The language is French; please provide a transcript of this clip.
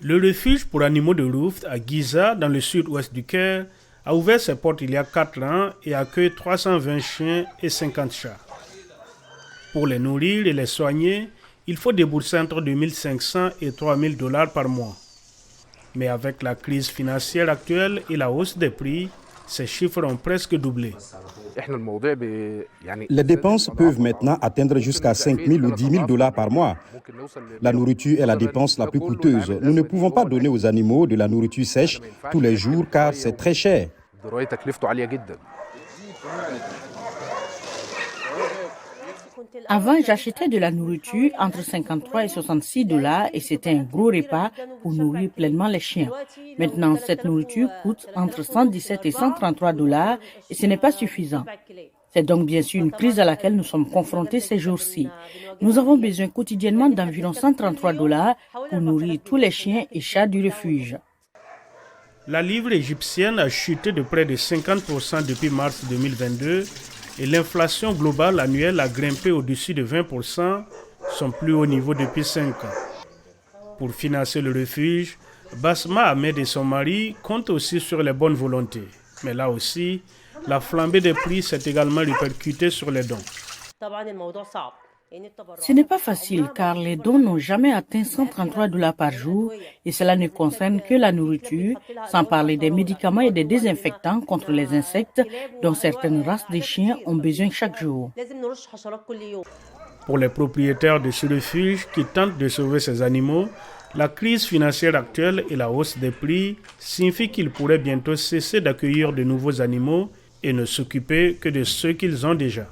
Le refuge pour animaux de Ruft à Giza, dans le sud-ouest du Caire, a ouvert ses portes il y a 4 ans et accueille 320 chiens et 50 chats. Pour les nourrir et les soigner, il faut débourser entre 2 500 et 3 000 $ par mois. Mais avec la crise financière actuelle et la hausse des prix, ces chiffres ont presque doublé. Les dépenses peuvent maintenant atteindre jusqu'à 5 000 ou 10 000 $ par mois. La nourriture est la dépense la plus coûteuse. Nous ne pouvons pas donner aux animaux de la nourriture sèche tous les jours car c'est très cher. Avant, j'achetais de la nourriture entre 53 et 66 $ et c'était un gros repas pour nourrir pleinement les chiens. Maintenant, cette nourriture coûte entre 117 et 133 $ et ce n'est pas suffisant. C'est donc bien sûr une crise à laquelle nous sommes confrontés ces jours-ci. Nous avons besoin quotidiennement d'environ 133 $ pour nourrir tous les chiens et chats du refuge. La livre égyptienne a chuté de près de 50% depuis mars 2022 et l'inflation globale annuelle a grimpé au-dessus de 20%, son plus haut niveau depuis 5 ans. Pour financer le refuge, Basma Ahmed et son mari comptent aussi sur les bonnes volontés. Mais là aussi, la flambée des prix s'est également répercutée sur les dons. Ce n'est pas facile car les dons n'ont jamais atteint 133 $ par jour et cela ne concerne que la nourriture, sans parler des médicaments et des désinfectants contre les insectes dont certaines races de chiens ont besoin chaque jour. Pour les propriétaires de ce refuge qui tentent de sauver ces animaux, la crise financière actuelle et la hausse des prix signifient qu'ils pourraient bientôt cesser d'accueillir de nouveaux animaux et ne s'occuper que de ceux qu'ils ont déjà.